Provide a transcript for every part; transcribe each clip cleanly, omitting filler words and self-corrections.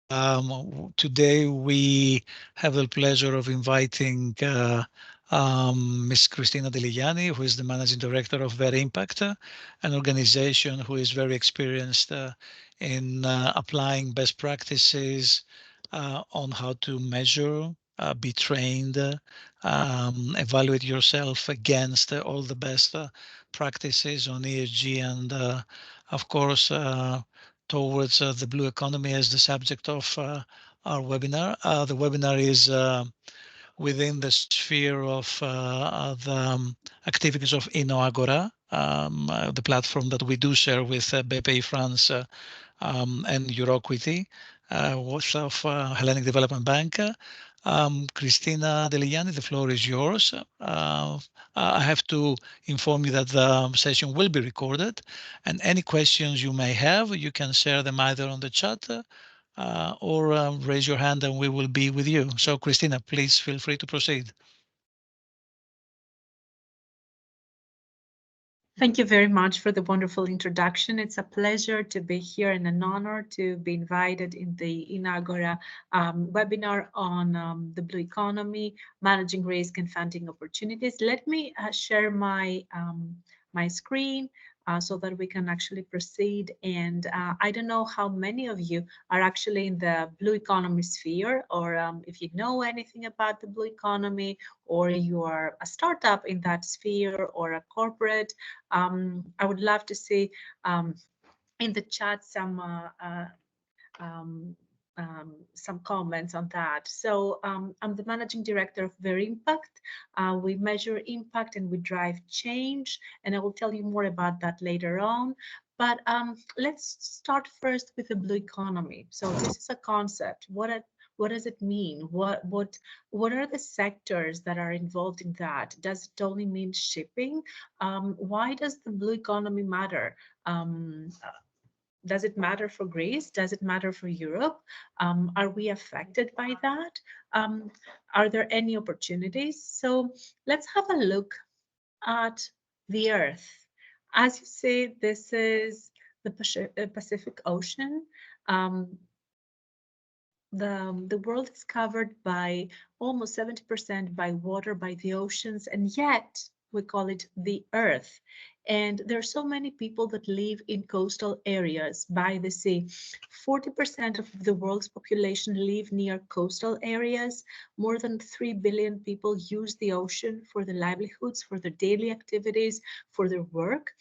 Today we have the pleasure of inviting Ms. Cristina Deligiani, who is the Managing Director of Ver Impact, an organization who is very experienced in applying best practices on how to measure, be trained, evaluate yourself against all the best practices on ESG and, of course, towards the blue economy as the subject of our webinar. The webinar is within the sphere of the activities of InnoAgora, the platform that we do share with BPI France and Euroquity, of Hellenic Development Bank. Cristina Deligiani, the floor is yours. I have to inform you that the session will be recorded, and any questions you may have, you can share them either on the chat or raise your hand and we will be with you. So, Cristina, please feel free to proceed. Thank you very much for the wonderful introduction. It's a pleasure to be here and an honor to be invited in the InnoAgora webinar on the blue economy, managing risk and funding opportunities. Let me share my screen so that we can actually proceed. And I don't know how many of you are actually in the blue economy sphere, or if you know anything about the blue economy, or you are a startup in that sphere or a corporate. I would love to see in the chat some comments on that. So I'm the managing director of Ver Impact. We measure impact and we drive change, and I will tell you more about that later on. But let's start first with the blue economy. So this is a concept. What does it mean? What are the sectors that are involved in that? Does it only mean shipping? Why does the blue economy matter? Does it matter for Greece? Does it matter for Europe? Are we affected by that? Are there any opportunities? So let's have a look at the Earth. As you see, this is the Pacific Ocean. The world is covered by almost 70% by water, by the oceans, and yet we call it the Earth. And there are so many people that live in coastal areas by the sea. 40% of the world's population live near coastal areas. More than 3 billion people use the ocean for their livelihoods, for their daily activities, for their work.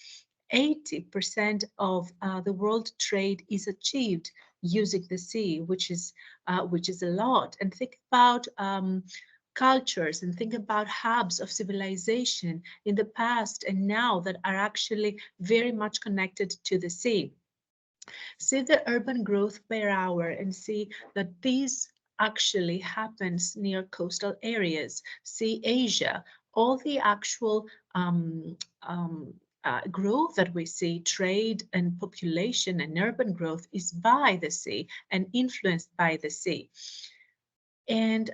80% of the world trade is achieved using the sea, which is a lot. And think about cultures and think about hubs of civilization in the past and now that are actually very much connected to the sea. See the urban growth per hour and see that these actually happens near coastal areas. See Asia, all the actual growth that we see, trade and population and urban growth is by the sea and influenced by the sea. And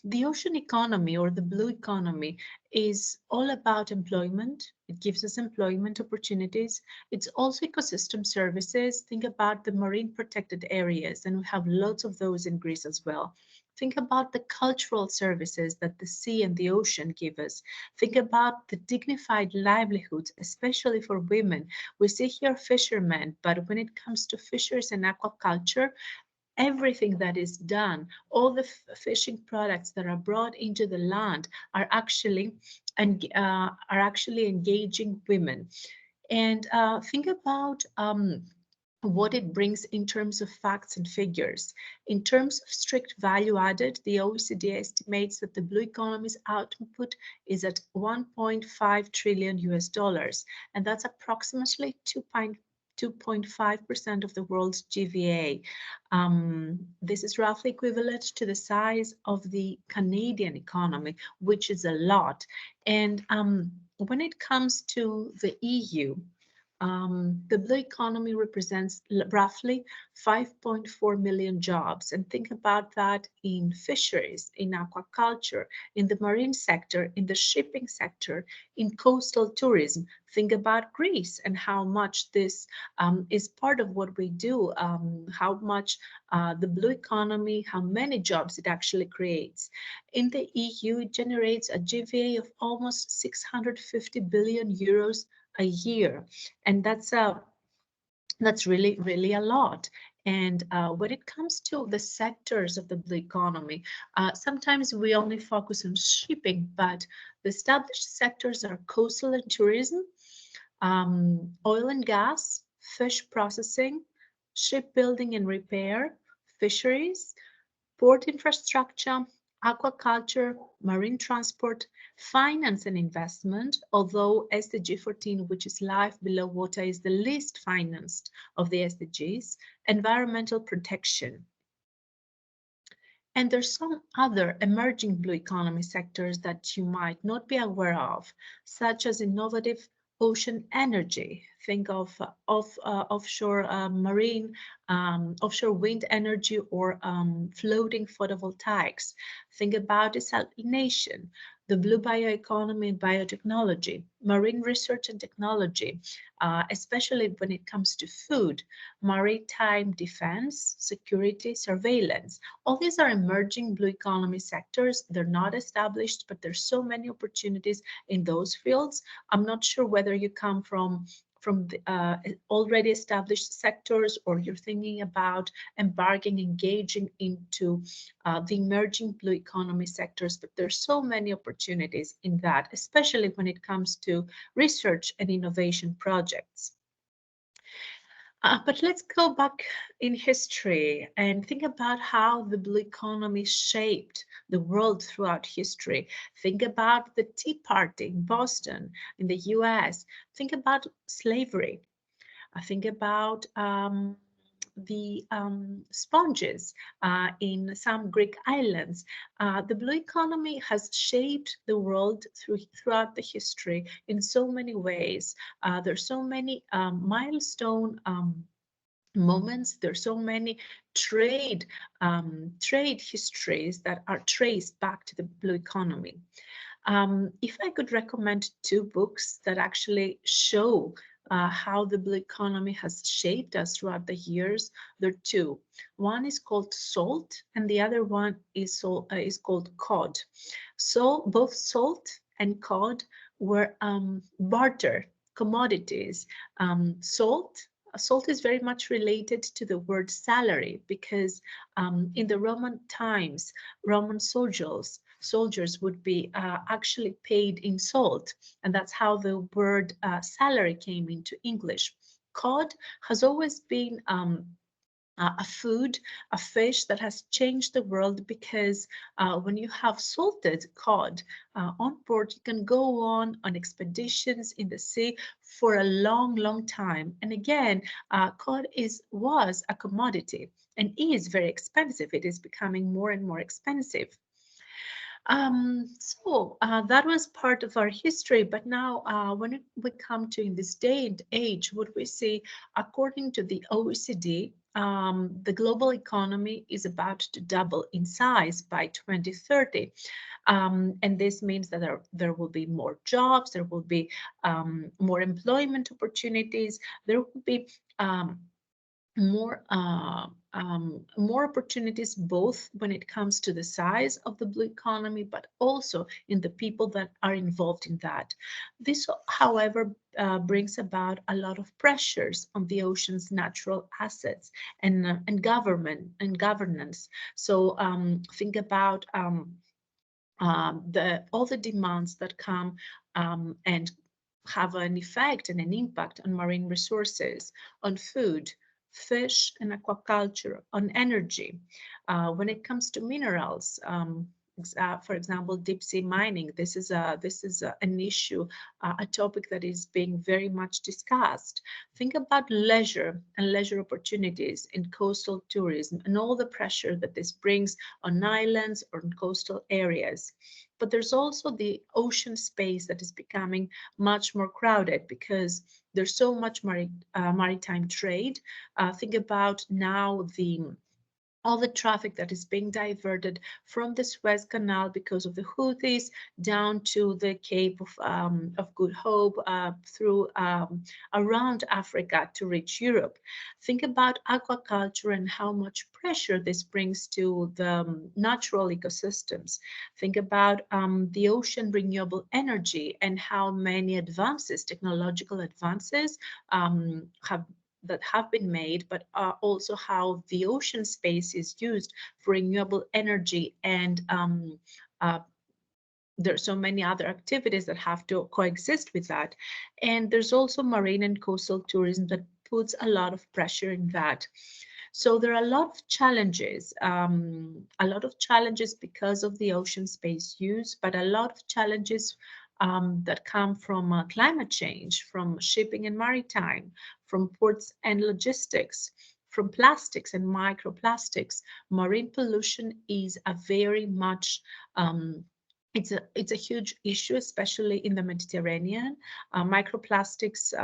the ocean economy or the blue economy is all about employment. It gives us employment opportunities. It's also ecosystem services. Think about the marine protected areas, and we have lots of those in Greece as well. Think about the cultural services that the sea and the ocean give us. Think about the dignified livelihoods, especially for women. We see here fishermen, but when it comes to fishers and aquaculture, everything that is done, all the fishing products that are brought into the land are actually engaging women. And think about what it brings in terms of facts and figures. In terms of strict value added, the OECD estimates that the blue economy's output is at 1.5 trillion US dollars, and that's approximately 2.5% of the world's GVA. This is roughly equivalent to the size of the Canadian economy, which is a lot. And when it comes to the EU, The blue economy represents roughly 5.4 million jobs. And think about that in fisheries, in aquaculture, in the marine sector, in the shipping sector, in coastal tourism. Think about Greece and how much this is part of what we do, how much the blue economy, how many jobs it actually creates. In the EU, it generates a GVA of almost 650 billion euros a year. And that's really, really a lot. And when it comes to the sectors of the blue economy, sometimes we only focus on shipping, but the established sectors are coastal and tourism, oil and gas, fish processing, shipbuilding and repair, fisheries, port infrastructure, aquaculture, marine transport, finance and investment, although SDG 14, which is life below water, is the least financed of the SDGs, environmental protection. And there's some other emerging blue economy sectors that you might not be aware of, such as innovative ocean energy. Think of offshore marine, offshore wind energy, or floating photovoltaics. Think about desalination, the blue bioeconomy and biotechnology, marine research and technology, especially when it comes to food, maritime defense, security, surveillance. All these are emerging blue economy sectors. They're not established, but there's so many opportunities in those fields. I'm not sure whether you come from the already established sectors, or you're thinking about embarking, engaging into the emerging blue economy sectors, but there's so many opportunities in that, especially when it comes to research and innovation projects. But let's go back in history and think about how the blue economy shaped the world throughout history. Think about the Tea Party in Boston, in the US. Think about slavery. Think about the sponges in some Greek islands. The blue economy has shaped the world throughout the history in so many ways. There's so many milestone moments. There's so many trade histories that are traced back to the blue economy. If I could recommend two books that actually show how the blue economy has shaped us throughout the years, there are two. One is called Salt, and the other one is called Cod. So both salt and cod were barter commodities. Salt is very much related to the word salary, because in the Roman times, Roman soldiers would be actually paid in salt, and that's how the word salary came into English. Cod has always been a food, a fish that has changed the world, because when you have salted cod on board, you can go on expeditions in the sea for a long, long time. And again, cod was a commodity and is very expensive. It is becoming more and more expensive. So that was part of our history, but now when we come to in this day and age, what we see, according to the OECD, the global economy is about to double in size by 2030. And this means that there will be more jobs, there will be more employment opportunities, there will be more opportunities, both when it comes to the size of the blue economy, but also in the people that are involved in that. This, however, brings about a lot of pressures on the ocean's natural assets and governance. So think about all the demands that come and have an effect and an impact on marine resources, on food, fish and aquaculture, on energy. When it comes to minerals, for example, deep sea mining. This is an issue, a topic that is being very much discussed. Think about leisure and leisure opportunities in coastal tourism and all the pressure that this brings on islands or in coastal areas. But there's also the ocean space that is becoming much more crowded because there's so much maritime trade. Think about now all the traffic that is being diverted from the Suez Canal because of the Houthis down to the Cape of Good Hope, through around Africa to reach Europe. Think about aquaculture and how much pressure this brings to the natural ecosystems. Think about the ocean renewable energy and how many advances, technological advances, have been made, but also how the ocean space is used for renewable energy. And uh, there's so many other activities that have to coexist with that. And there's also marine and coastal tourism that puts a lot of pressure in that. So there are a lot of challenges because of the ocean space use, but a lot of challenges that come from climate change, from shipping and maritime, from ports and logistics, from plastics and microplastics. Marine pollution is a very much it's a huge issue, especially in the Mediterranean. Microplastics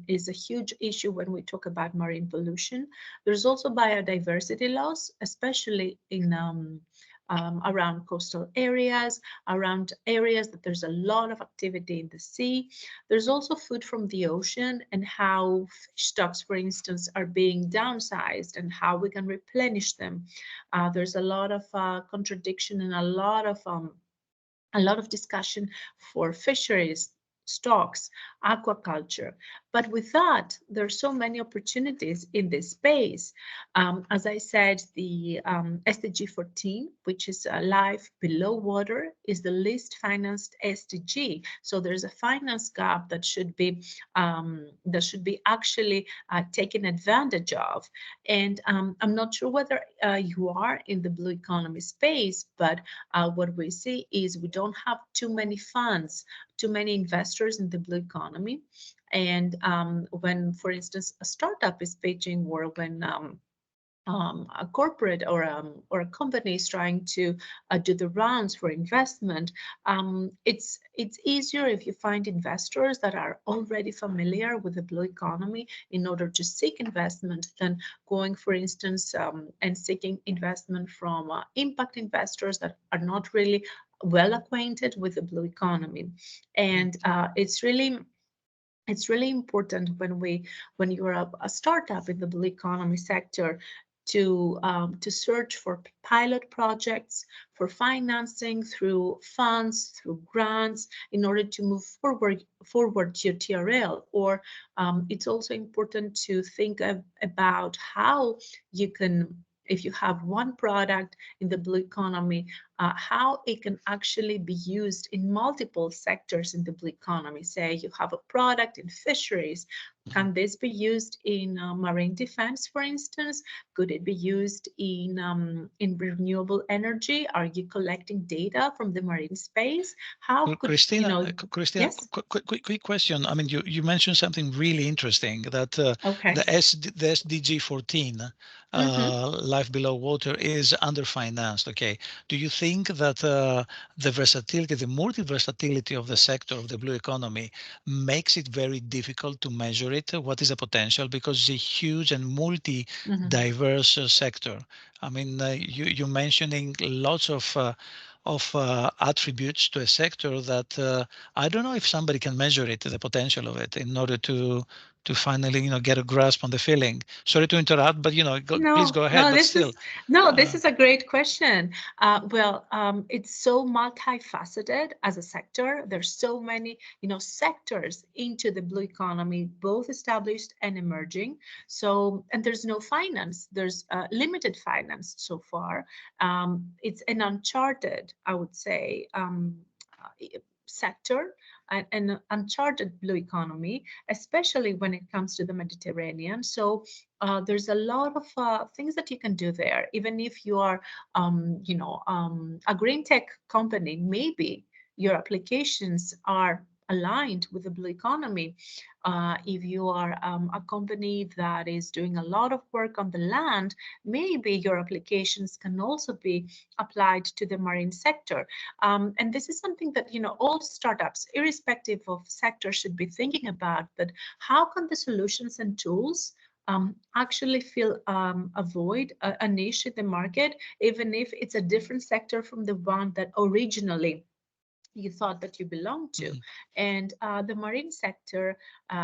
is a huge issue when we talk about marine pollution. There's also biodiversity loss, especially in around coastal areas, around areas that there's a lot of activity in the sea. There's also food from the ocean and how fish stocks, for instance, are being downsized and how we can replenish them. There's a lot of contradiction and a lot of discussion for fisheries, stocks, aquaculture. But with that, there are so many opportunities in this space. As I said, the SDG 14, which is life below water, is the least financed SDG. So there's a finance gap that should be actually taken advantage of. And I'm not sure whether you are in the blue economy space, but what we see is we don't have too many funds, too many investors in the blue economy. And when, for instance, a startup is pitching, or when a corporate or a company is trying to do the rounds for investment, it's easier if you find investors that are already familiar with the blue economy in order to seek investment than going, for instance, and seeking investment from impact investors that are not really well acquainted with the blue economy. And it's really important when you're a startup in the blue economy sector to search for pilot projects, for financing through funds, through grants, in order to move forward your TRL. Or it's also important to think about how you can, if you have one product in the blue economy, how it can actually be used in multiple sectors in the blue economy. Say you have a product in fisheries. Can this be used in marine defense, for instance? Could it be used in renewable energy? Are you collecting data from the marine space? How could Christina, yes? quick question. I mean, you mentioned something really interesting, that Okay. the SDG 14, life below water, is underfinanced. Okay. Do you think that the versatility, the multi-versatility of the sector of the blue economy makes it very difficult to measure it? What is the potential? Because it's a huge and multi-diverse sector. I mean, you're mentioning lots of attributes to a sector that I don't know if somebody can measure it, the potential of it, in order to finally get a grasp on the feeling. Sorry to interrupt, but please go ahead. No, But this still, is this is a great question. It's so multifaceted as a sector. There's so many sectors into the blue economy, both established and emerging. So, and there's no finance. There's limited finance so far. It's an uncharted, I would say, sector. an uncharted blue economy, especially when it comes to the Mediterranean. So there's a lot of things that you can do there. Even if you are, a green tech company, maybe your applications are aligned with the blue economy. If you are a company that is doing a lot of work on the land, maybe your applications can also be applied to the marine sector. And this is something that, all startups, irrespective of sector, should be thinking about. That how can the solutions and tools actually fill a void, a niche in the market, even if it's a different sector from the one that originally you thought that you belonged to. Mhm. And the marine sector,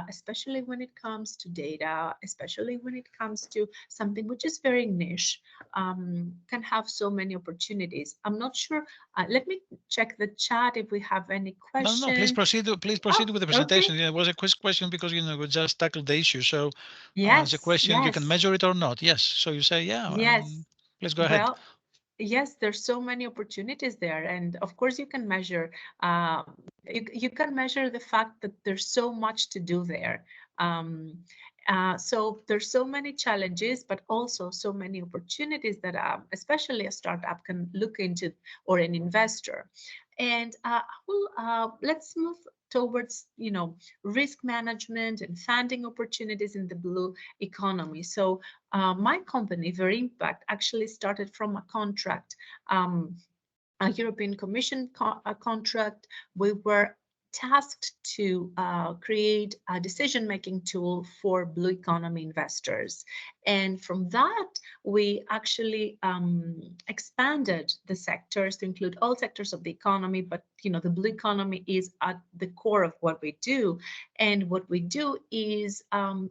especially when it comes to data, especially when it comes to something which is very niche, can have so many opportunities. I'm not sure. Let me check the chat if we have any No, no, please question. proceed. Please Oh, proceed with the okay. presentation. Yeah, it was a quick question because we just tackled the issue. So it's a Yes, question: you can yes, measure it or not. Yes. So you say, yeah. yes. Please go ahead. Well, yes, there's so many opportunities there, and of course you can measure. You can measure the fact that there's so much to do there. Um, so there's so many challenges, but also so many opportunities that, especially a startup can look into, or an investor. And let's move towards, risk management and funding opportunities in the blue economy. So my company, Very Impact, actually started from a contract, a European Commission contract. We were tasked to create a decision-making tool for blue economy investors. And from that, we actually expanded the sectors to include all sectors of the economy. But, the blue economy is at the core of what we do. And what we do is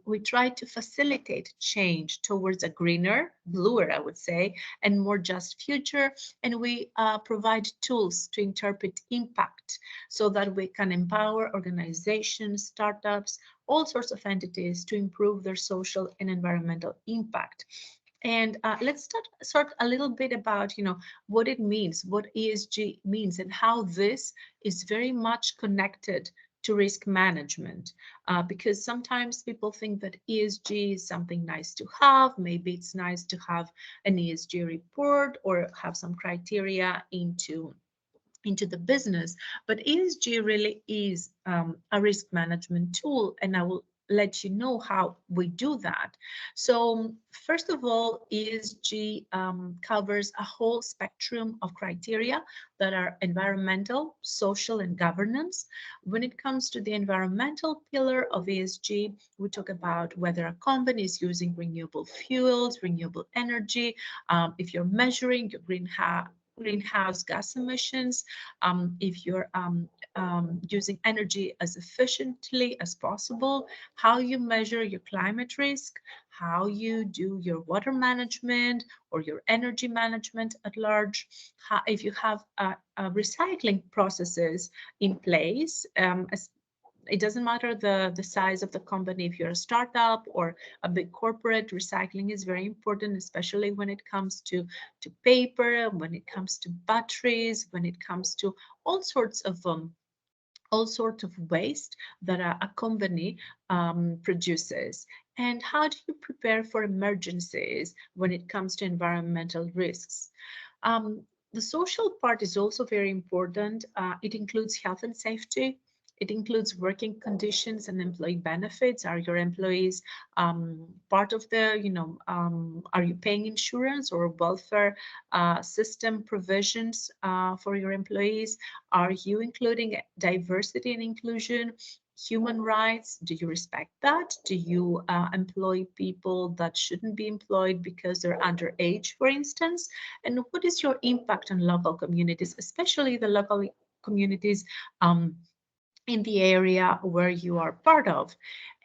we try to facilitate change towards a greener, bluer, I would say, and more just future. And we provide tools to interpret impact so that we can empower organizations, startups, all sorts of entities to improve their social and environmental impact. And let's start a little bit about, what it means, what ESG means, and how this is very much connected to risk management, because sometimes people think that ESG is something nice to have. Maybe it's nice to have an ESG report or have some criteria into the business, but ESG really is a risk management tool, and I will let you know how we do that. So first of all, ESG covers a whole spectrum of criteria that are environmental, social, and governance. When it comes to the environmental pillar of ESG, we talk about whether a company is using renewable fuels, renewable energy, if you're measuring your greenhouse gas emissions, if you're using energy as efficiently as possible, how you measure your climate risk, how you do your water management or your energy management at large, if you have recycling processes in place, it doesn't matter the size of the company. If you're a startup or a big corporate, recycling is very important, especially when it comes to paper, when it comes to batteries, when it comes to all sorts of waste that a company produces. And how do you prepare for emergencies when it comes to environmental risks? Um, the social part is also very important. It includes health and safety. It includes working conditions and employee benefits. Are your employees part of the, are you paying insurance or welfare system provisions for your employees? Are you including diversity and inclusion? Human rights, do you respect that? Do you employ people that shouldn't be employed because they're underage, for instance? And what is your impact on local communities, especially the local communities in the area where you are part of?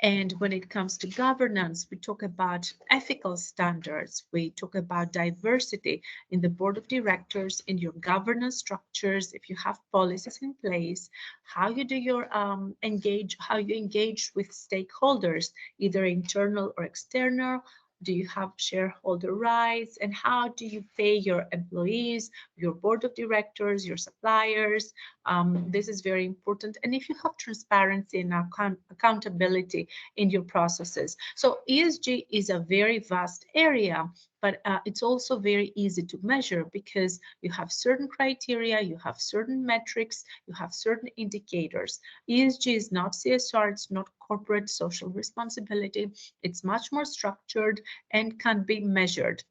And when it comes to governance, we talk about ethical standards. We talk about diversity in the board of directors, in your governance structures, if you have policies in place, how you do your how you engage with stakeholders, either internal or external, Do you have shareholder rights? And how do you pay your employees, your board of directors, your suppliers? This is very important. And if you have transparency and accountability in your processes. So ESG is a very vast area, but it's also very easy to measure because you have certain criteria, you have certain metrics, you have certain indicators. ESG is not CSR, it's not corporate social responsibility. It's much more structured and can be measured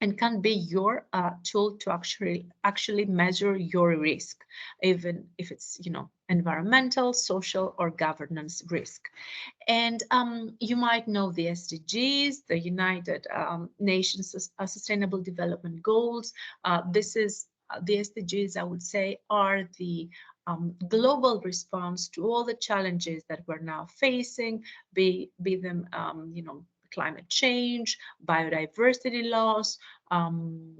and can be your tool to actually measure your risk, even if it's environmental, social, or governance risk. And you might know the SDGs, the United Nations Sustainable Development Goals. This is the SDGs, I would say, are the global response to all the challenges that we're now facing, be them, climate change, biodiversity loss,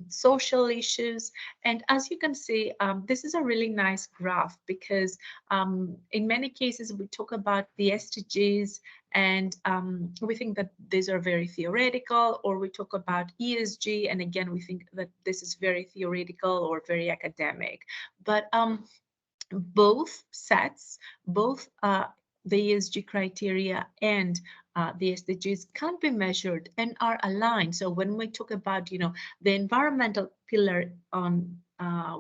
social issues. And as you can see, this is a really nice graph because in many cases we talk about the SDGs and we think that these are very theoretical, or we talk about ESG and again we think that this is very theoretical or very academic. But both sets, both the ESG criteria and the SDGs can be measured and are aligned. So when we talk about, the environmental pillar on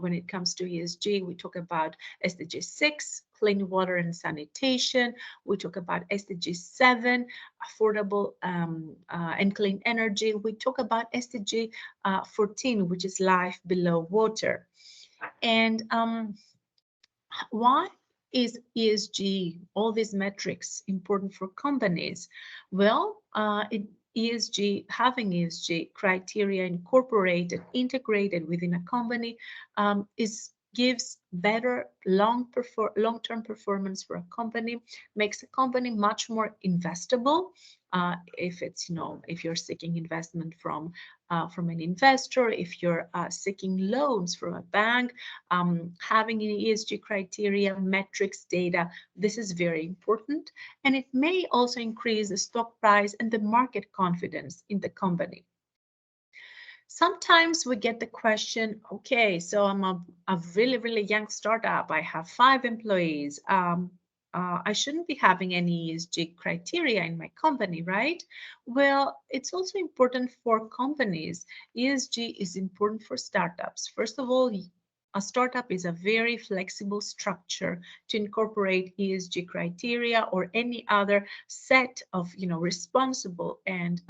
when it comes to ESG, we talk about SDG 6, clean water and sanitation. We talk about SDG 7, affordable and clean energy. We talk about SDG 14, which is life below water. And why is ESG, all these metrics, important for companies? Well, having ESG criteria incorporated, integrated within a company gives better long-term performance for a company, makes a company much more investable. If it's, if you're seeking investment from an investor, if you're seeking loans from a bank, having an ESG criteria, metrics, data, this is very important. And it may also increase the stock price and the market confidence in the company. Sometimes we get the question, okay, so I'm a really, really young startup. I have 5 employees. I shouldn't be having any ESG criteria in my company, right? Well, it's also important for companies. ESG is important for startups. First of all, a startup is a very flexible structure to incorporate ESG criteria or any other set of responsible and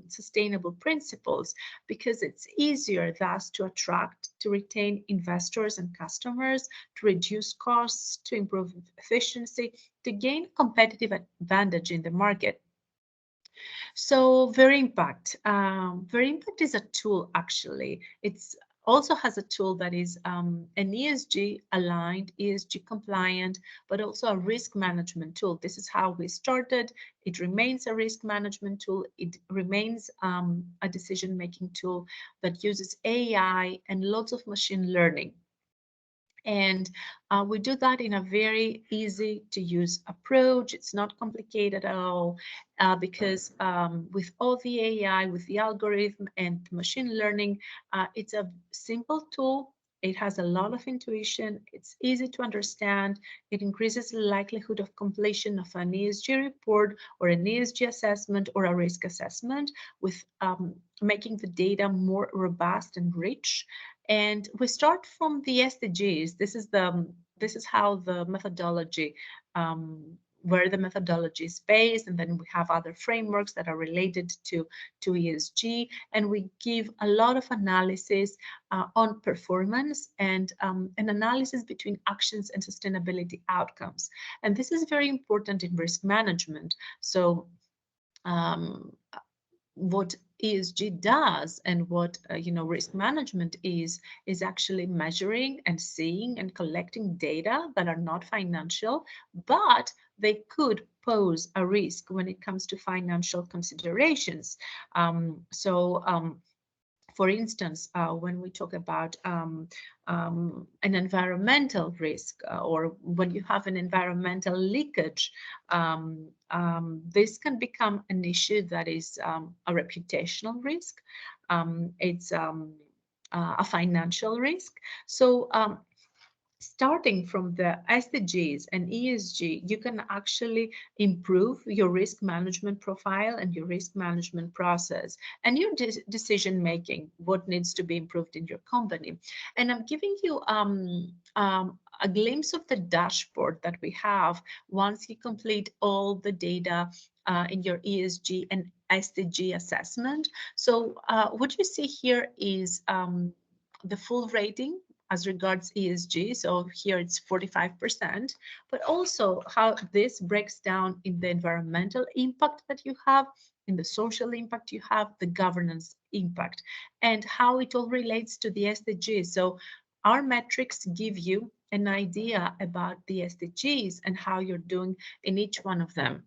sustainable principles, because it's easier thus to attract, to retain investors and customers, to reduce costs, to improve efficiency, to gain competitive advantage in the market. So Verimpact. Verimpact is a tool, actually. It's also has a tool that is an ESG aligned, ESG compliant, but also a risk management tool. This is how we started. It remains a risk management tool. It remains a decision-making tool that uses AI and lots of machine learning. And we do that in a very easy to use approach. It's not complicated at all because with all the AI, with the algorithm and machine learning, it's a simple tool. It has a lot of intuition. It's easy to understand. It increases the likelihood of completion of an ESG report or an ESG assessment or a risk assessment, with making the data more robust and rich. And we start from the SDGs. This is how the methodology, where the methodology is based, and then we have other frameworks that are related to ESG, and we give a lot of analysis on performance and an analysis between actions and sustainability outcomes. And this is very important in risk management. So what ESG does and what risk management is actually measuring and seeing and collecting data that are not financial, but they could pose a risk when it comes to financial considerations. For instance, when we talk about an environmental risk, or when you have an environmental leakage, this can become an issue that is a reputational risk. It's a financial risk. So starting from the SDGs and ESG, you can actually improve your risk management profile and your risk management process and your decision making, what needs to be improved in your company. And I'm giving you a glimpse of the dashboard that we have once you complete all the data in your ESG and SDG assessment. So what you see here is the full rating as regards ESG. So here it's 45%, but also how this breaks down in the environmental impact that you have, in the social impact you have, the governance impact, and how it all relates to the SDGs. So our metrics give you an idea about the SDGs and how you're doing in each one of them.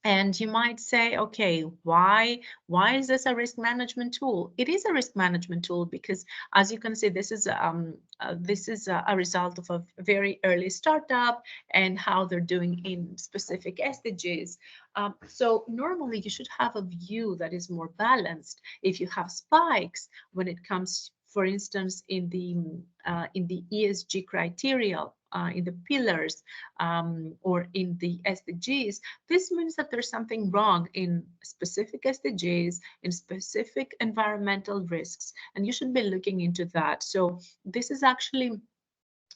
And you might say, okay, why is this a risk management tool? It is a risk management tool because, as you can see, this is a result of a very early startup and how they're doing in specific SDGs. So normally you should have a view that is more balanced. If you have spikes when it comes, for instance, in the ESG criteria, in the pillars, or in the SDGs, this means that there's something wrong in specific SDGs, in specific environmental risks, and you should be looking into that. So this is actually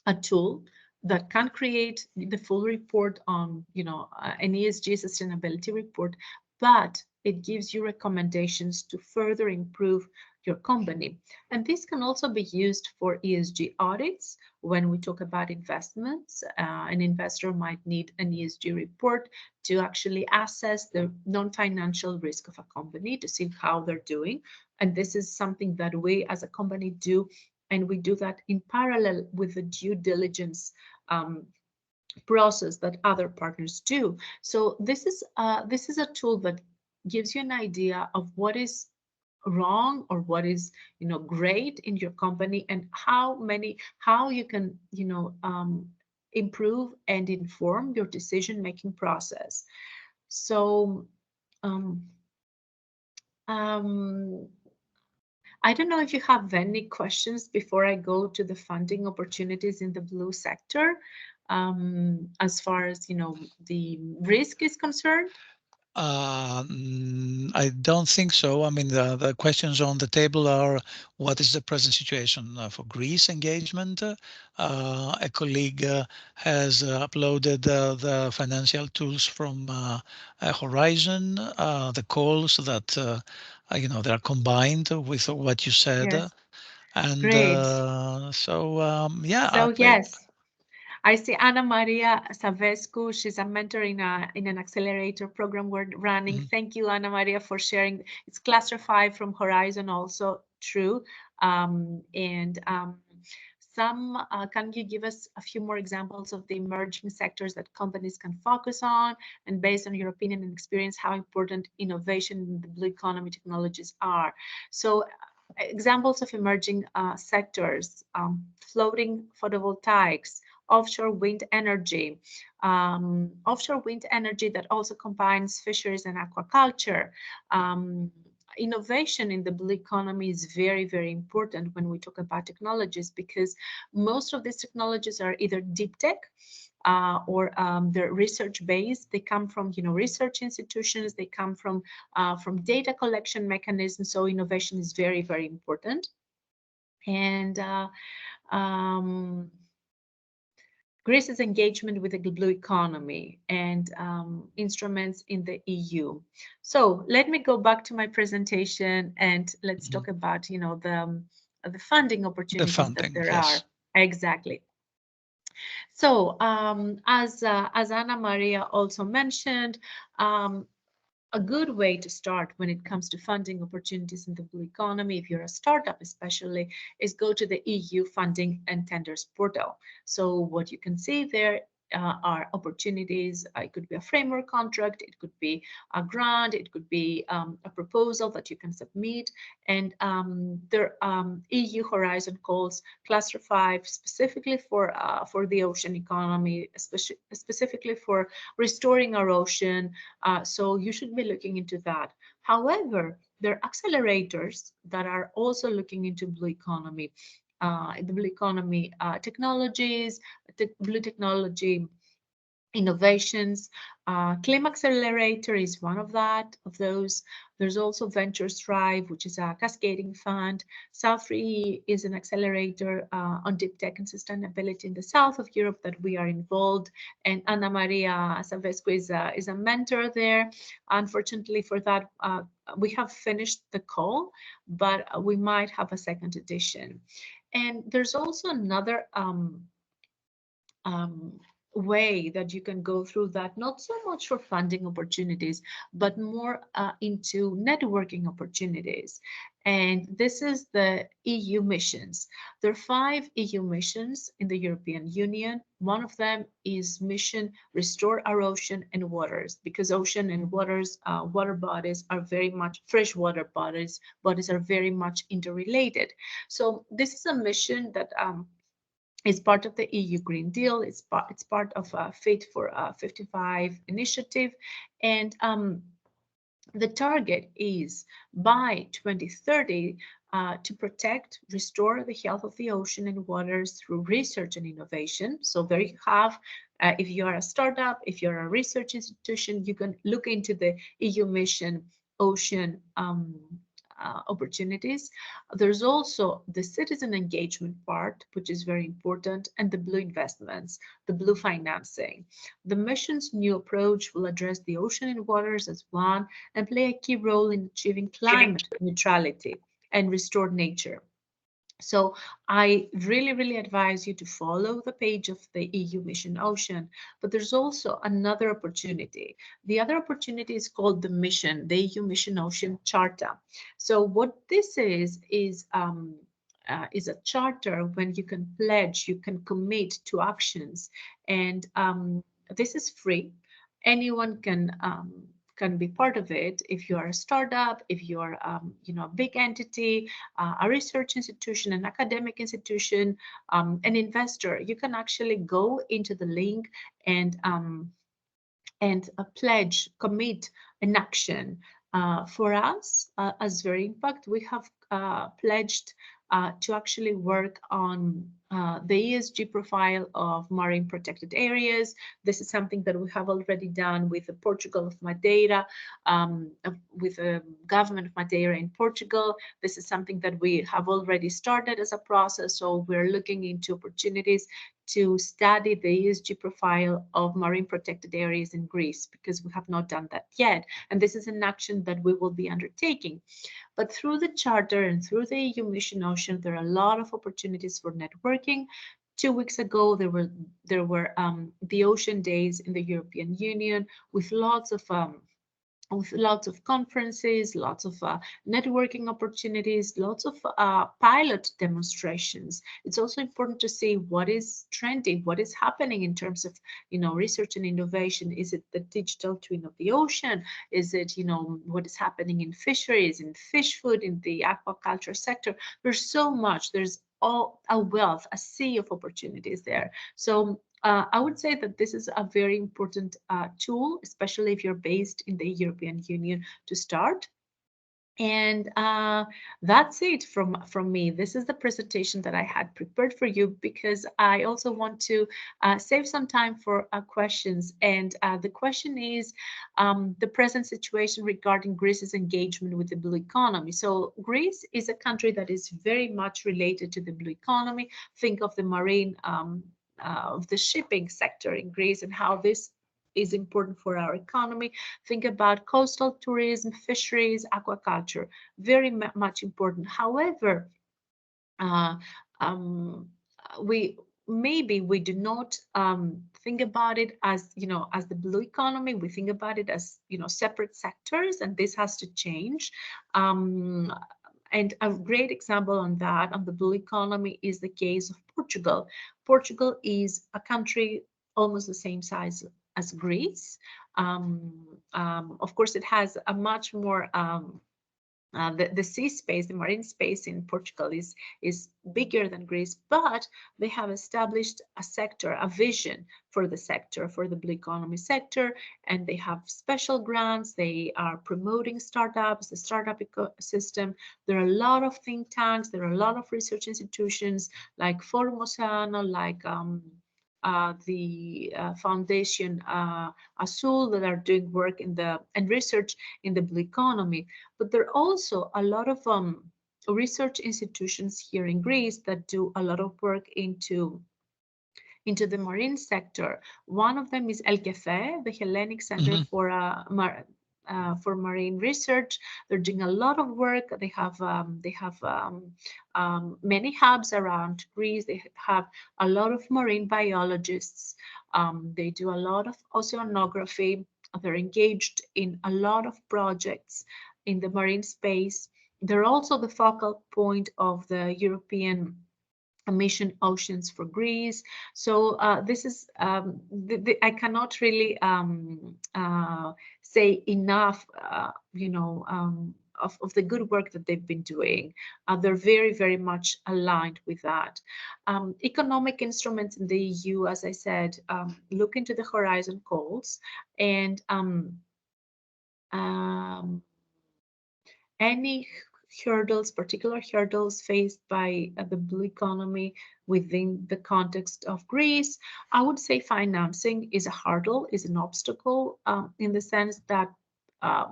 a tool that can create the full report on, an ESG sustainability report, but it gives you recommendations to further improve your company. And this can also be used for ESG audits. When we talk about investments, an investor might need an ESG report to actually assess the non-financial risk of a company to see how they're doing. And this is something that we as a company do, and we do that in parallel with the due diligence process that other partners do. So this is a tool that gives you an idea of what is wrong or what is great in your company, and how you can improve and inform your decision making process. So um, um, I don't know if you have any questions before I go to the funding opportunities in the blue sector, as far as the risk is concerned. I don't think so. I mean, the questions on the table are, what is the present situation for Greece engagement? A colleague has uploaded the financial tools from Horizon, the calls that, they are combined with what you said. Yes, And great. yeah, So yes, I see Anna Maria Savescu. She's a mentor in an accelerator program we're running. mhm. Thank you, Anna Maria, for sharing. It's Cluster 5 from Horizon, also true. And can you give us a few more examples of the emerging sectors that companies can focus on? And based on your opinion and experience, how important innovation in the blue economy technologies are? So examples of emerging sectors, floating photovoltaics, offshore wind energy, that also combines fisheries and aquaculture. Innovation in the blue economy is very, very important when we talk about technologies, because most of these technologies are either deep tech, or they're research based. They come from research institutions. They come from data collection mechanisms. So innovation is very, very important. And Greece's engagement with the blue economy and instruments in the EU. So let me go back to my presentation and let's talk about the funding The opportunities that funding, there yes. are. Exactly. So as Anna Maria also mentioned, a good way to start when it comes to funding opportunities in the blue economy, if you're a startup especially, is go to the EU funding and tenders portal. So what you can see there are opportunities. It could be a framework contract, it could be a grant, it could be a proposal that you can submit. And their EU Horizon calls Cluster 5 specifically for the ocean economy, specifically for restoring our ocean. So you should be looking into that. However, there are accelerators that are also looking into blue economy, the blue economy technologies, blue technology innovations. Clim Accelerator is one of those. There's also Venture Strive, which is a cascading fund. South3 is an accelerator on deep tech and sustainability in the south of Europe that we are involved. And Ana Maria Savescu is a mentor there. Unfortunately for that, we have finished the call, but we might have a second edition. And there's also another way that you can go through that, not so much for funding opportunities, but more into networking opportunities. And this is the EU missions. There are 5 EU missions in the European Union. One of them is mission Restore Our Ocean and Waters, because ocean and waters, water bodies are very much, freshwater bodies are very much interrelated. So this is a mission that is part of the EU Green Deal. It's part of Fit for 55 initiative, and the target is by 2030 to protect, restore the health of the ocean and waters through research and innovation. So there you have, if you are a startup, if you're a research institution, you can look into the EU mission ocean opportunities. There's also the citizen engagement part, which is very important, and the blue investments, the blue financing. The mission's new approach will address the ocean and waters as one and play a key role in achieving climate neutrality and restore nature. So I really advise you to follow the page of the EU Mission Ocean, but there's also another opportunity. The other opportunity is called the mission, the EU Mission Ocean Charter. So what this is a charter when you can pledge, you can commit to actions, and this is free. Anyone can be part of it. If you are a startup, if you are a big entity, a research institution, an academic institution, an investor, you can actually go into the link and pledge, commit an action. For us, as Very Impact, we have pledged to actually work on the ESG profile of marine protected areas. This is something that we have already done with the Portugal of Madeira, with the government of Madeira in Portugal. This is something that we have already started as a process. So we're looking into opportunities to study the ESG profile of marine protected areas in Greece, because we have not done that yet. And this is an action that we will be undertaking. But through the charter and through the EU Mission Ocean, there are a lot of opportunities for networking. 2 weeks ago, there were the Ocean Days in the European Union with lots of conferences, lots of networking opportunities, lots of pilot demonstrations. It's also important to see what is trendy, what is happening in terms of, research and innovation. Is it the digital twin of the ocean? Is it, what is happening in fisheries, in fish food, in the aquaculture sector? There's so much. There's a wealth, a sea of opportunities there. So I would say that this is a very important tool, especially if you're based in the European Union, to start. And that's it from me. This is the presentation that I had prepared for you, because I also want to save some time for questions. And the question is the present situation regarding Greece's engagement with the blue economy. So Greece is a country that is very much related to the blue economy. Think of the marine of the shipping sector in Greece and how this is important for our economy. Think about coastal tourism, fisheries, aquaculture, very much important. However, we do not think about it as, as the blue economy. We think about it as, separate sectors, and this has to change. And a great example on that, on the blue economy, is the case of Portugal. Portugal is a country almost the same size as Greece. Of course, it has a much more the sea space, the marine space in Portugal is bigger than Greece, but they have established a sector, a vision for the sector, for the blue economy sector, and they have special grants. They are promoting startups, the startup ecosystem. There are a lot of think tanks. There are a lot of research institutions like Forum Oceano, like the Foundation Azul that are doing work in the and research in the blue economy. But there are also a lot of research institutions here in Greece that do a lot of work into the marine sector. One of them is ELKEFE, the Hellenic Center Mhm. for Marine Research. They're doing a lot of work. They have many hubs around Greece. They have a lot of marine biologists. They do a lot of oceanography. They're engaged in a lot of projects in the marine space. They're also the focal point of the European Mission Oceans for Greece. So this is, I cannot really say enough, of the good work that they've been doing. They're very, very much aligned with that. Economic instruments in the EU, as I said, look into the Horizon goals, and um, any hurdles, particular hurdles faced by the blue economy within the context of Greece. I would say financing is a hurdle, is an obstacle, in the sense that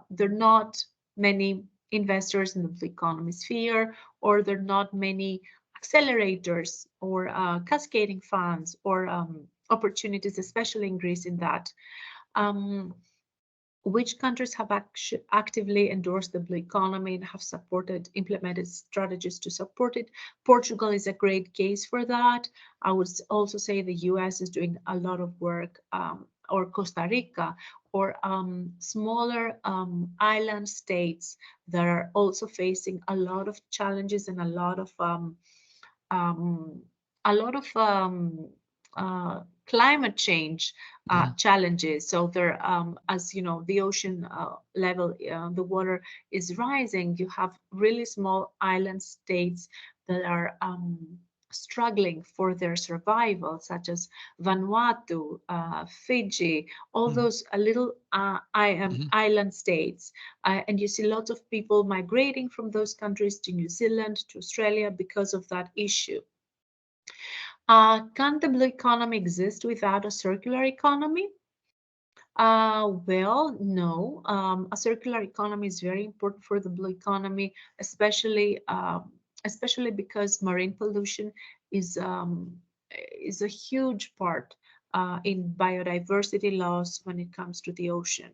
there are not many investors in the blue economy sphere, or there are not many accelerators or cascading funds or opportunities, especially in Greece, in that. Um, which countries have actively endorsed the blue economy and have implemented strategies to support it? Portugal is a great case for that. I would also say the US is doing a lot of work, or Costa Rica, or smaller island states that are also facing a lot of challenges and um, a lot of climate change Mhm. challenges. So there, as you know, the ocean level, the water is rising. You have really small island states that are struggling for their survival, such as Vanuatu, Fiji, all Mhm. those little Mhm. island states. And you see lots of people migrating from those countries to New Zealand, to Australia because of that issue. Can the blue economy exist without a circular economy? Well, no. A circular economy is very important for the blue economy, especially because marine pollution is a huge part in biodiversity loss when it comes to the ocean.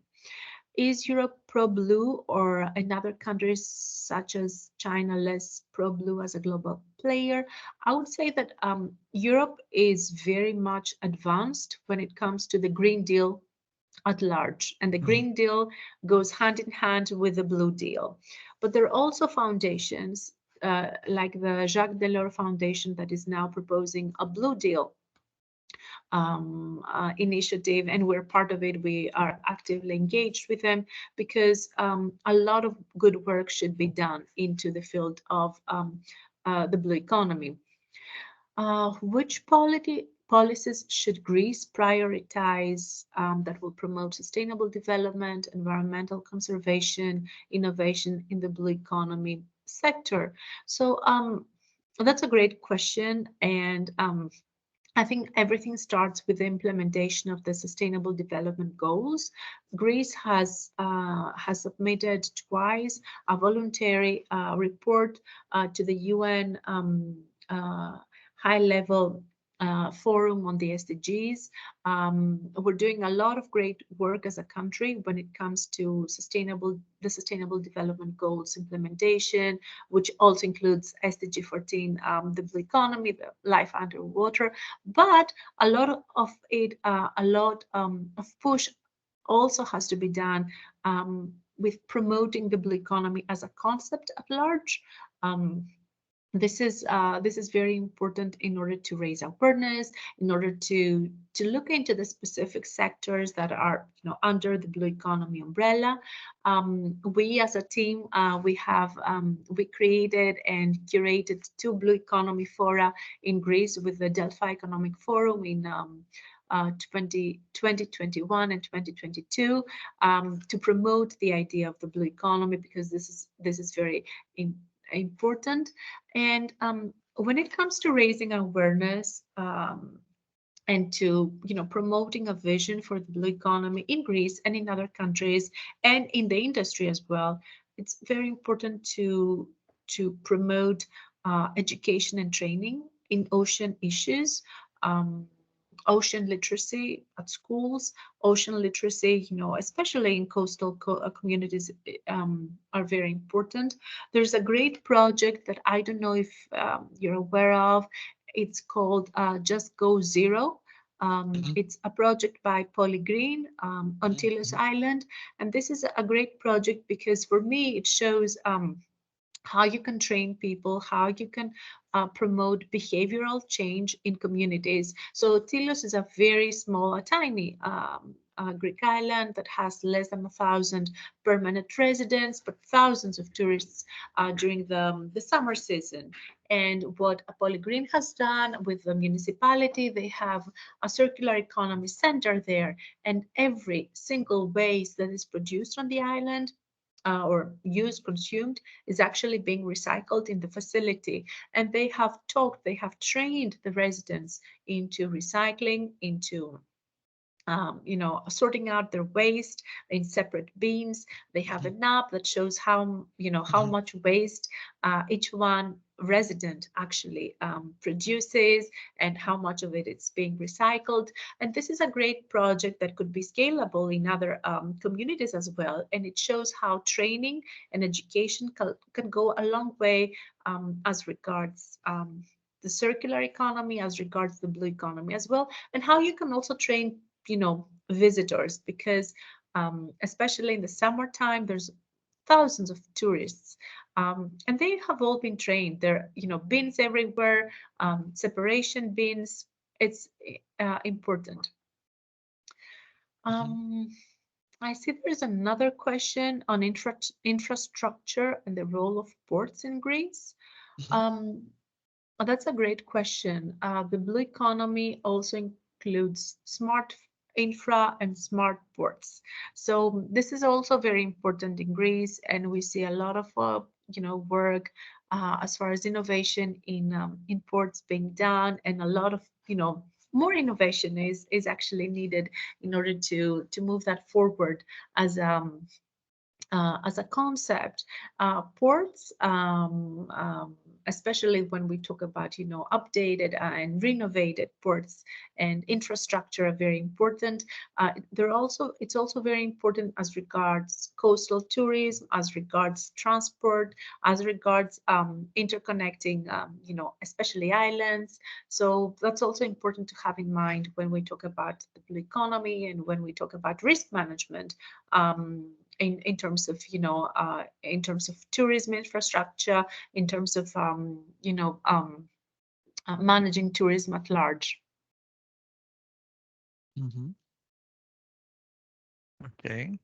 Is Europe pro-blue, or in other countries such as China less pro-blue as a global player? I would say that Europe is very much advanced when it comes to the Green Deal at large, and the Mhm. Green Deal goes hand in hand with the Blue Deal. But there are also foundations like the Jacques Delors Foundation that is now proposing a Blue Deal initiative, and we're part of it. We are actively engaged with them because a lot of good work should be done into the field of the blue economy. Which policies should Greece prioritize that will promote sustainable development, environmental conservation, innovation in the blue economy sector? So that's a great question, and I think everything starts with the implementation of the Sustainable Development Goals. Greece has submitted twice a voluntary report to the UN high-level forum on the SDGs. We're doing a lot of great work as a country when it comes to the Sustainable Development Goals implementation, which also includes SDG 14, the blue economy, the life underwater. But a lot of it, a lot of push also has to be done with promoting the blue economy as a concept at large. Um, this is very important in order to raise awareness, in order to look into the specific sectors that are under the blue economy umbrella. We as a team, we created and curated 2 blue economy fora in Greece with the Delphi Economic Forum in 2021 and 2022 to promote the idea of the blue economy, because this is very important. And when it comes to raising awareness and to promoting a vision for the blue economy in Greece and in other countries and in the industry as well, it's very important to promote education and training in ocean issues. Ocean literacy at schools, ocean literacy, especially in coastal communities, are very important. There's a great project that I don't know if you're aware of. It's called Just Go Zero. It's a project by Polygreen on Tilos Island. And this is a great project because for me, it shows how you can train people, how you can promote behavioral change in communities. So Tilos is a very small, a tiny Greek island that has less than 1,000 permanent residents, but thousands of tourists during the summer season. And what Polygreen has done with the municipality, they have a circular economy center there, and every single waste that is produced on the island or used, consumed, is actually being recycled in the facility. And they have taught, they have trained the residents into recycling, into sorting out their waste in separate bins. They have an app that shows how much waste each one resident actually produces and how much of it is being recycled. And this is a great project that could be scalable in other communities as well. And it shows how training and education can go a long way as regards the circular economy, as regards the blue economy as well, and how you can also train visitors, because especially in the summertime, there's thousands of tourists, and they have all been trained. There are bins everywhere, separation bins. It's important. I see there's another question on infrastructure and the role of ports in Greece. That's a great question. The blue economy also includes smart infra and smart ports. So this is also very important in Greece, and we see a lot of work as far as innovation in ports being done, and a lot of more innovation is actually needed in order to move that forward as a concept. Ports, especially when we talk about updated and renovated ports and infrastructure, are very important. It's also very important as regards coastal tourism, as regards transport, as regards interconnecting especially islands. So that's also important to have in mind when we talk about the blue economy and when we talk about risk management. In terms of in terms of tourism infrastructure, in terms of managing tourism at large. Okay,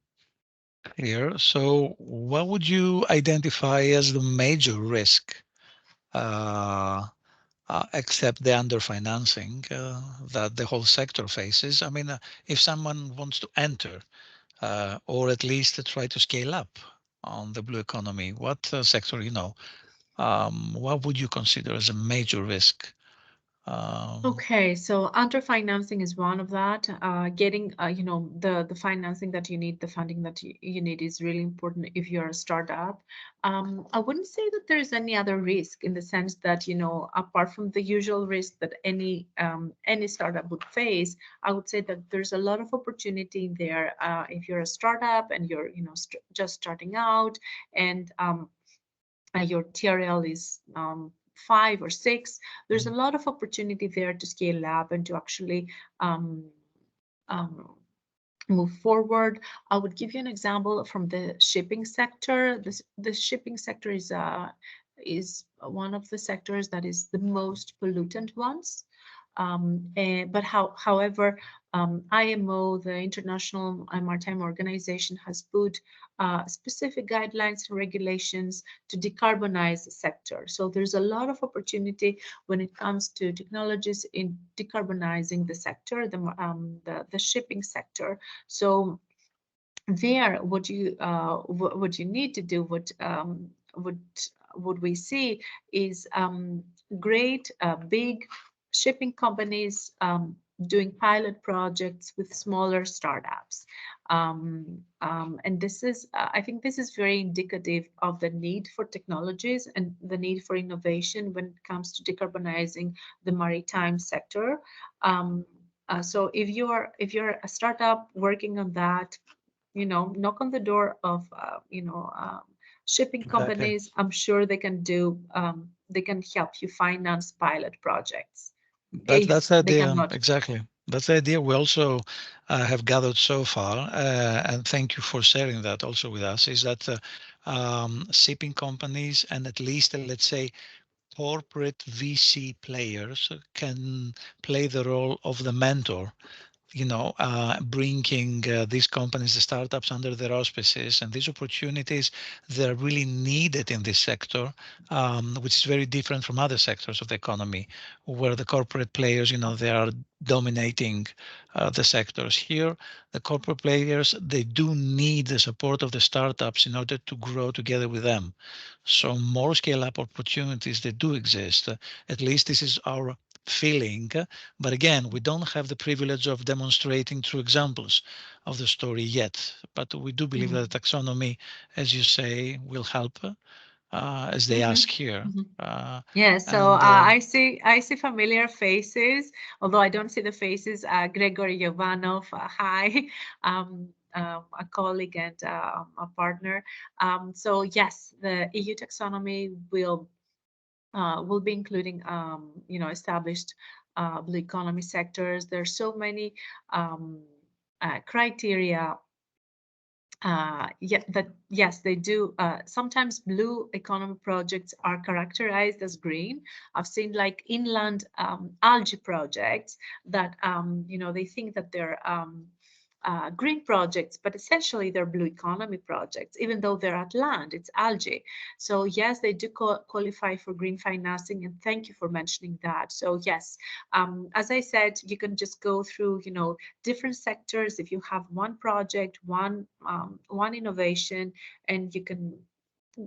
clear. So what would you identify as the major risk, except the underfinancing that the whole sector faces? I mean, if someone wants to enter or at least to try to scale up on the blue economy, what sector, what would you consider as a major risk? Okay, so underfinancing is one of that. Getting the financing that you need, the funding that you need is really important if you're a startup. I wouldn't say that there's any other risk, in the sense that apart from the usual risk that any startup would face, I would say that there's a lot of opportunity in there if you're a startup and you're just starting out, and your TRL is 5 or 6, there's a lot of opportunity there to scale up and to actually move forward. I would give you an example from the shipping sector. The shipping sector is is one of the sectors that is the most pollutant ones. But however, IMO, the International Maritime Organization, has put specific guidelines and regulations to decarbonize the sector. So there's a lot of opportunity when it comes to technologies in decarbonizing the sector, the shipping sector. So there, what you need to do, what what we see is great big shipping companies doing pilot projects with smaller startups. And this is, I think this is very indicative of the need for technologies and the need for innovation when it comes to decarbonizing the maritime sector. So if you're a startup working on that, knock on the door of shipping Exactly. companies. I'm sure they can help you finance pilot projects if That's the they idea. cannot. Exactly. That's the idea we also have gathered so far, and thank you for sharing that also with us. Is that shipping companies and at least let's say corporate VC players can play the role of the mentor, bringing these companies, the startups, under their auspices, and these opportunities, they're really needed in this sector, which is very different from other sectors of the economy, where the corporate players, they are dominating the sectors. Here, the corporate players, they do need the support of the startups in order to grow together with them. So more scale-up opportunities, they do exist. At least this is our feeling. But again, we don't have the privilege of demonstrating true examples of the story yet. But we do believe that Mhm, taxonomy, as you say, will help, as they mhm, ask here. mhm. Uh, Yeah, so and I see familiar faces, although I don't see the faces. Gregory Yovanov, hi, a colleague and a partner. So yes, the EU taxonomy will be including established blue economy sectors. There's so many criteria, yeah, that yes, they do. Sometimes blue economy projects are characterized as green. I've seen like inland algae projects that they think that they're green projects, but essentially they're blue economy projects, even though they're at land, it's algae. So yes, they do qualify for green financing, and thank you for mentioning that. So yes, as I said, you can just go through, different sectors. If you have one project, one innovation, and you can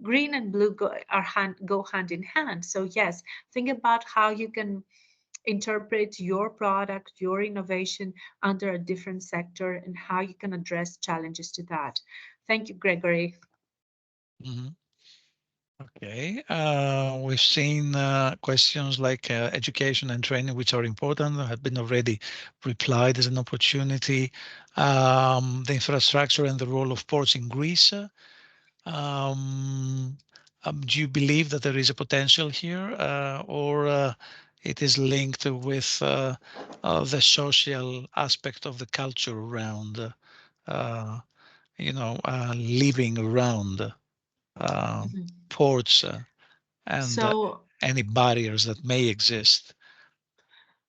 green and blue go hand in hand. So yes, think about how you can interpret your product, your innovation under a different sector, and how you can address challenges to that. Thank you, Gregory. mhm. Okay, we've seen questions like education and training, which are important, have been already replied as an opportunity. The infrastructure and the role of ports in Greece. Um, do you believe that there is a potential here, or it is linked with the social aspect of the culture around, uh, living around Mhm. ports and So any barriers that may exist?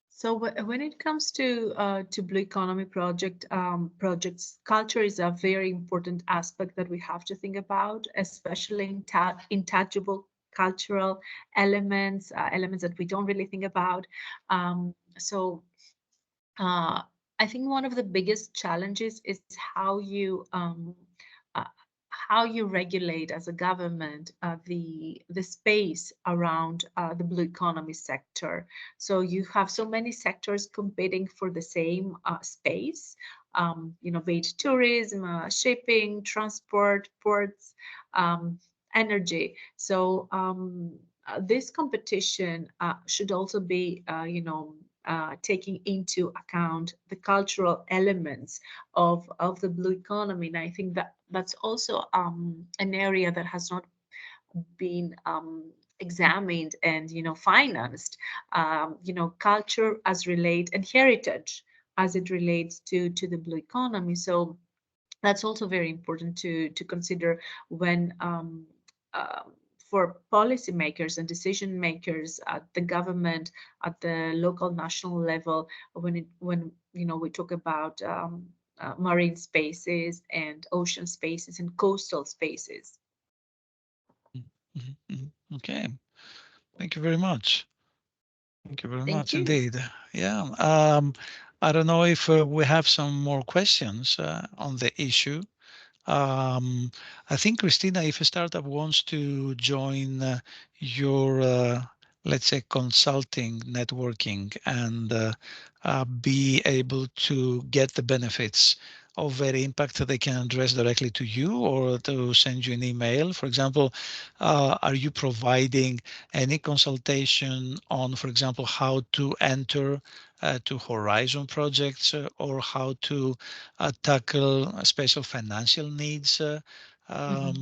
So when it comes to blue economy projects, culture is a very important aspect that we have to think about, especially intangible cultural elements, elements that we don't really think about. So I think one of the biggest challenges is uh, how you regulate as a government the space around the blue economy sector. So you have so many sectors competing for the same space. Be it tourism, shipping, transport, ports, energy. So this competition should also be, taking into account the cultural elements of the blue economy. And I think that that's also an area that has not been examined and financed. Culture as relate and heritage as it relates to the blue economy. So that's also very important to consider when for policymakers and decision makers at the government, at the local national level, when we talk about marine spaces and ocean spaces and coastal spaces. Okay, thank you very much. Thank you very Thank much you. indeed. Yeah, I don't know if we have some more questions on the issue. I think, Christina, if a startup wants to join your, let's say, consulting networking and be able to get the benefits of Very Impact, they can address directly to you or to send you an email. For example, are you providing any consultation on, for example, how to enter to Horizon projects or how to tackle special financial needs? I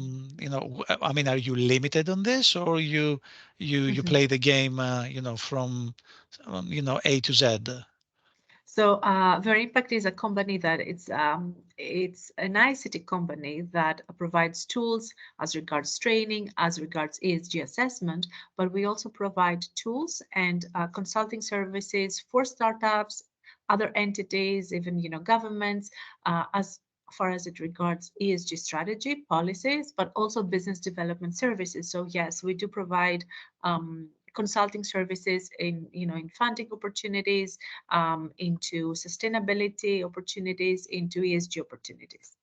mean, are you limited on this, or you play the game, from A to Z? So Verimpact is a company that it's an ICT company that provides tools as regards training, as regards ESG assessment, but we also provide tools and consulting services for startups, other entities, even governments, as far as it regards ESG strategy, policies, but also business development services. So yes, we do provide consulting services in funding opportunities, into sustainability opportunities, into ESG opportunities.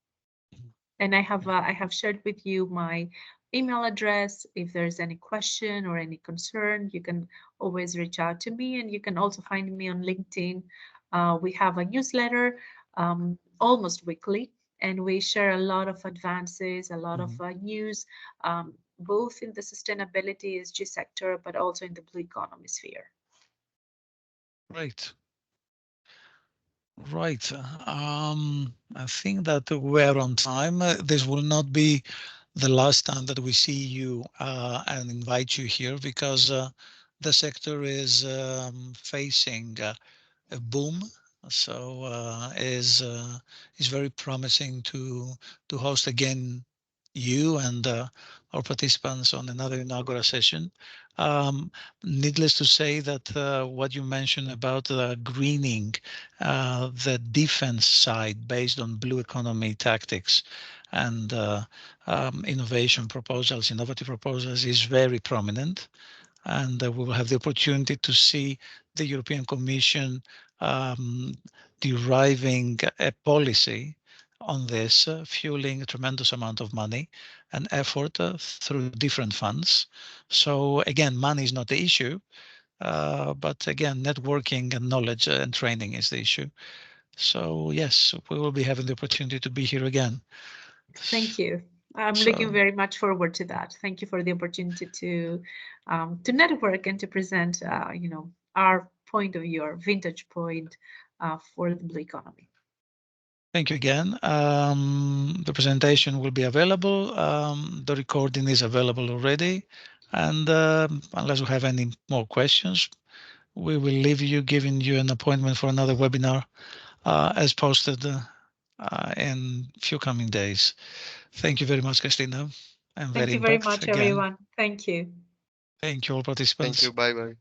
And I have shared with you my email address. If there's any question or any concern, you can always reach out to me, and you can also find me on LinkedIn. We have a newsletter almost weekly, and we share a lot of advances, a lot of news, both in the sustainability ESG sector, but also in the blue economy sphere. Right. Right. I think that we're on time. This will not be the last time that we see you and invite you here, because the sector is facing a boom. So is very promising to host again you and our participants on another inaugural session. Needless to say that what you mentioned about greening the defense side based on blue economy tactics and innovative proposals is very prominent. And we will have the opportunity to see the European Commission deriving a policy on this, fueling a tremendous amount of money and effort through different funds. So again, money is not the issue, but again, networking and knowledge and training is the issue. So yes, we will be having the opportunity to be here again. Thank you. I'm looking very much forward to that. Thank you for the opportunity to network and to present, our point of view, our vintage point for the blue economy. Thank you again. The presentation will be available. The recording is available already. And unless we have any more questions, we will leave you, giving you an appointment for another webinar as posted in a few coming days. Thank you very much, Christina. And Thank Very you very Impact much, again. everyone. Thank you. Thank you, all Thank participants. you. Bye bye.